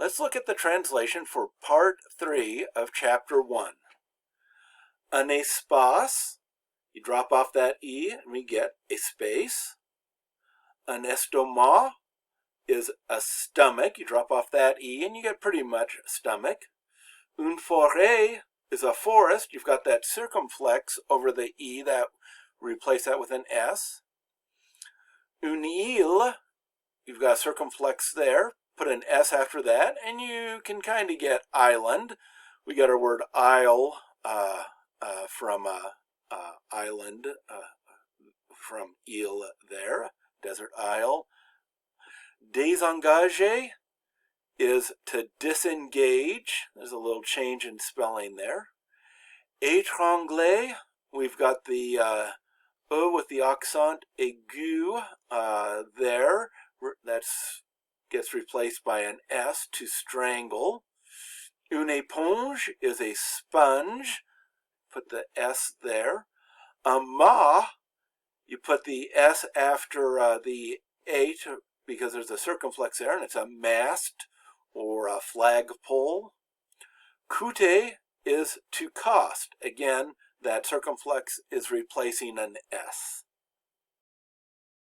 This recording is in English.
Let's look at the translation for part 3 of chapter 1. Un espace, you drop off that E and we get a space. Un estomac is a stomach, you drop off that E and you get pretty much stomach. Une forêt is a forest, you've got that circumflex over the E, that replace that with an S. Une île, you've got a circumflex there, put an S after that, and you can kind of get island. We got our word isle from island, from île there, desert isle. Désengager is to disengage. There's a little change in spelling there. Étrangler, we've got the E with the accent aigu there. That gets replaced by an S, to strangle. Une éponge is a sponge. Put the S there. Un mât, you put the S after the A because there's a circumflex there, and it's a mast or a flagpole. Coûter is to cost. Again, that circumflex is replacing an S.